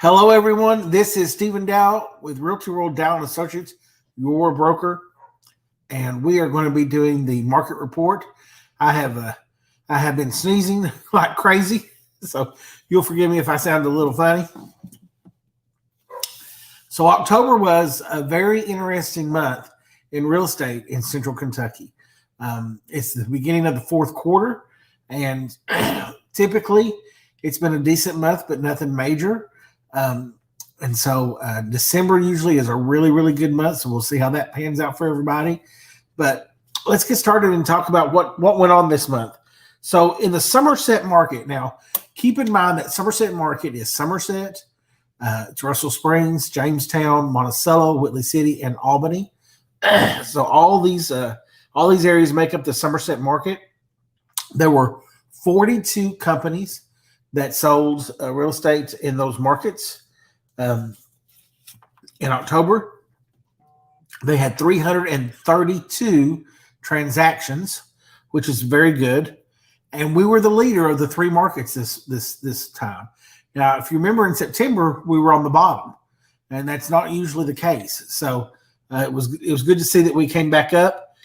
Hello, everyone. This is Stephen Dow with Realty World Dow and Associates, your broker, and we are going to be doing the market report. I have been sneezing like crazy, so you'll forgive me if I sound a little funny. So October was a very interesting month in real estate in Central Kentucky. It's the beginning of the fourth quarter, and typically it's been a decent month, but nothing major. And so December usually is a really, really good month. So we'll see how that pans out for everybody. But let's get started and talk about what went on this month. So in the Somerset Market, now keep in mind that Somerset Market is Somerset, it's Russell Springs, Jamestown, Monticello, Whitley City, and Albany. So all these areas make up the Somerset Market. There were 42 companies that sold real estate in those markets. In October, they had 332 transactions, which is very good. And we were the leader of the three markets this time. Now, if you remember in September, we were on the bottom, and that's not usually the case. So it was good to see that we came back up.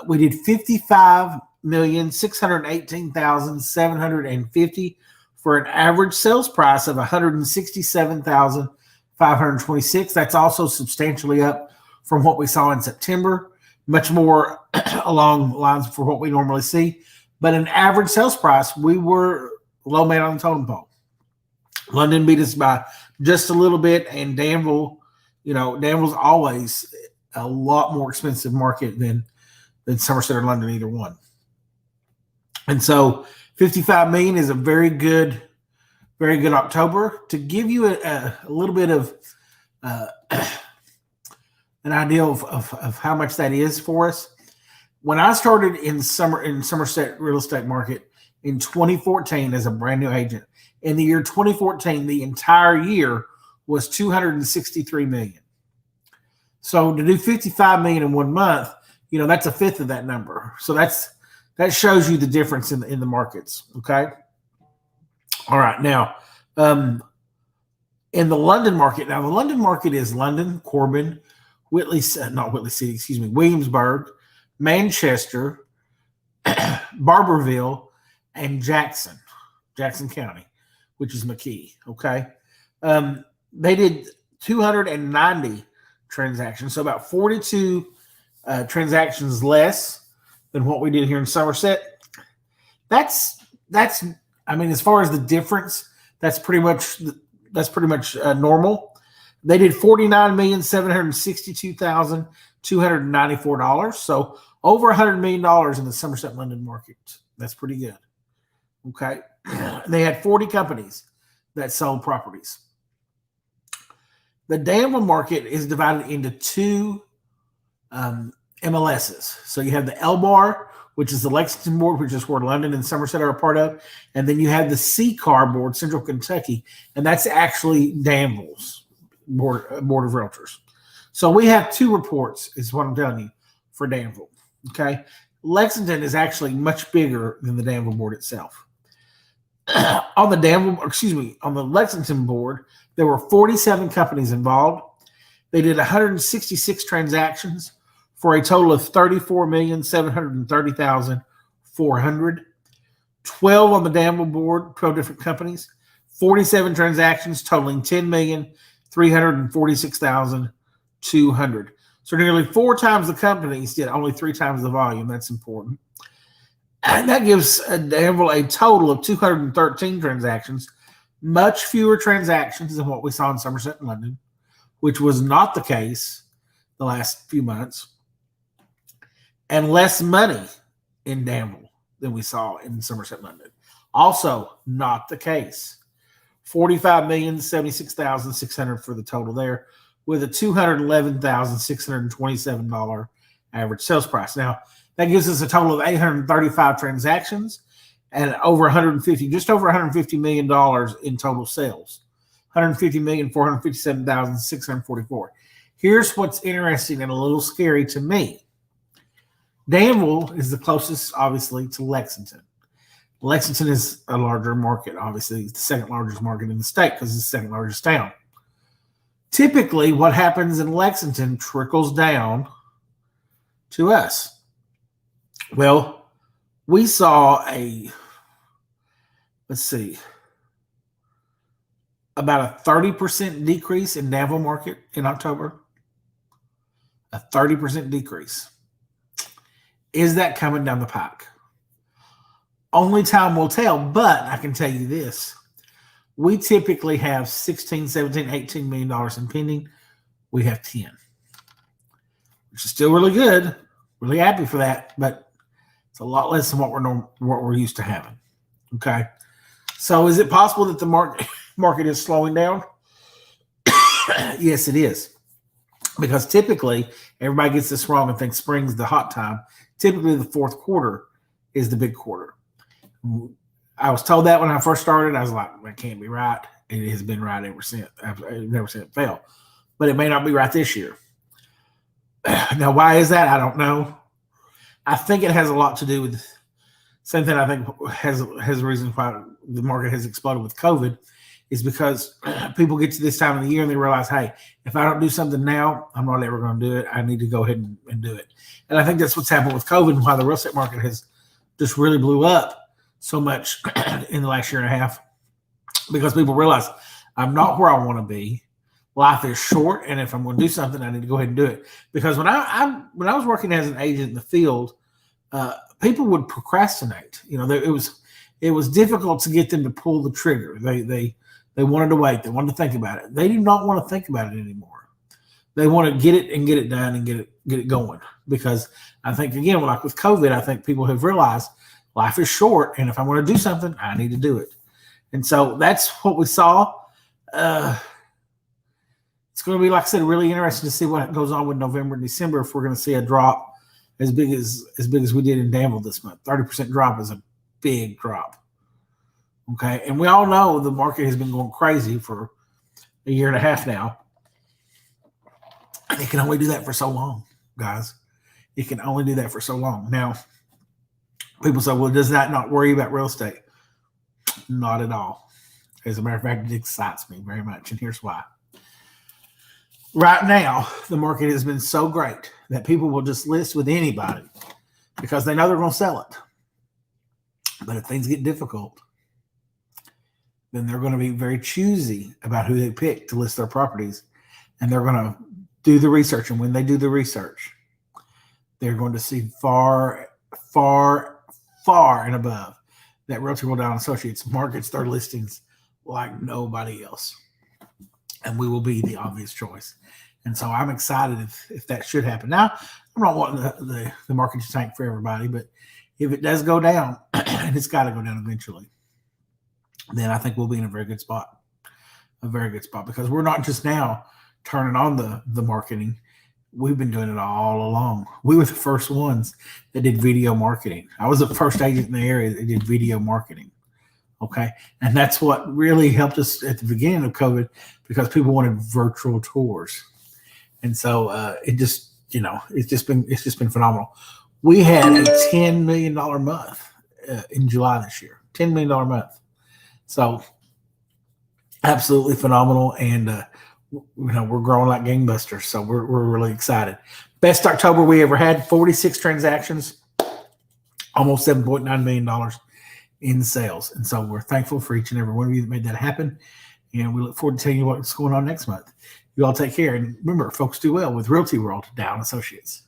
We did 55,618,750 for an average sales price of $167,526. That's also substantially up from what we saw in September, much more along the lines for what we normally see. But an average sales price, we were low man on the totem pole. London beat us by just a little bit, and Danville, Danville's always a lot more expensive market than Somerset or London, either one. And so 55 million is a very good October. To give you a little bit of an idea of how much that is for us, when I started in Somerset real estate market in 2014 as a brand new agent, in the year 2014, the entire year was 263 million. So to do 55 million in 1 month, that's a fifth of that number. So that shows you the difference in the markets. Okay. All right. Now, in the London market, the London market is London, Corbin, Williamsburg, Manchester, Barberville, and Jackson County, which is McKee. Okay. They did 290 transactions, so about 42 transactions less than what we did here in Somerset. That's as far as the difference, that's pretty much normal. They did $49,762,294. So over $100 million in the Somerset London market. That's pretty good. Okay. They had 40 companies that sold properties. The Danville market is divided into two MLSs. So you have the L-Bar, which is the Lexington board, which is where London and Somerset are a part of. And then you have the C-Car board, Central Kentucky, and that's actually Danville's board of realtors. So we have two reports, is what I'm telling you, for Danville. Okay. Lexington is actually much bigger than the Danville board itself. On the Lexington board, there were 47 companies involved. They did 166 transactions for a total of $34,730,400. 12 on the Danville board, 12 different companies, 47 transactions totaling $10,346,200. So nearly 4 times the companies did only 3 times the volume. That's important. And that gives Danville a total of 213 transactions, much fewer transactions than what we saw in Somerset and London, which was not the case the last few months, and less money in Danville than we saw in Somerset London. Also not the case. $45,076,600 for the total there, with a $211,627 average sales price. Now, that gives us a total of 835 transactions and just over $150 million in total sales. $150,457,644. Here's what's interesting and a little scary to me. Danville is the closest, obviously, to Lexington. Lexington is a larger market, obviously. It's the second largest market in the state because it's the second largest town. typically what happens in Lexington trickles down to us. Well, we saw about a 30% decrease in Danville Market in October. A 30% decrease. Is that coming down the pike? Only time will tell, but I can tell you this. We typically have $16, $17, $18 million in pending. We have 10, which is still really good. Really happy for that, but it's a lot less than what we're used to having. Okay, so is it possible that the market is slowing down? Yes, it is, because typically everybody gets this wrong and thinks spring's the hot time. Typically, the fourth quarter is the big quarter. I was told that when I first started. I was like, that can't be right. And it has been right ever since. I've never seen it fail. But it may not be right this year. Now, why is that? I don't know. I think it has a lot to do with same thing. I think has a reason why the market has exploded with COVID is because people get to this time of the year and they realize, hey, if I don't do something now, I'm not ever going to do it. I need to go ahead and do it. And I think that's what's happened with COVID and why the real estate market has just really blew up so much in the last year and a half, because people realize I'm not where I want to be. Life is short, and if I'm going to do something, I need to go ahead and do it. Because when I was working as an agent in the field, people would procrastinate. You know, it was difficult to get them to pull the trigger. They wanted to wait. They wanted to think about it. They do not want to think about it anymore. They want to get it and get it done and get it going. Because I think, again, like with COVID, I think people have realized life is short, and if I'm going to do something, I need to do it. And so that's what we saw. It's going to be, like I said, really interesting to see what goes on with November and December if we're going to see a drop as big as we did in Danville this month. 30% drop is a big drop. Okay, and we all know the market has been going crazy for a year and a half now. And it can only do that for so long, guys. It can only do that for so long. Now, people say, well, does that not worry about real estate? Not at all. As a matter of fact, it excites me very much, and here's why. Right now, the market has been so great that people will just list with anybody because they know they're going to sell it. But if things get difficult, then they're going to be very choosy about who they pick to list their properties, and they're going to do the research. And when they do the research, they're going to see far, far, far and above that Realtor Will Down Associates markets their listings like nobody else. And we will be the obvious choice. And so I'm excited if that should happen. Now, I'm not wanting the market to tank for everybody, but if it does go down, and it's got to go down eventually, then I think we'll be in a very good spot. A very good spot, because we're not just now turning on the marketing. We've been doing it all along. We were the first ones that did video marketing. I was the first agent in the area that did video marketing. Okay. And that's what really helped us at the beginning of COVID, because people wanted virtual tours. And so it's just been phenomenal. We had a $10 million month in July this year, $10 million month. So absolutely phenomenal. And, we're growing like gangbusters. So we're really excited. Best October we ever had, 46 transactions, almost $7.9 million in sales. And so we're thankful for each and every one of you that made that happen. And we look forward to telling you what's going on next month. You all take care. And remember, folks do well with Realty World Down Associates.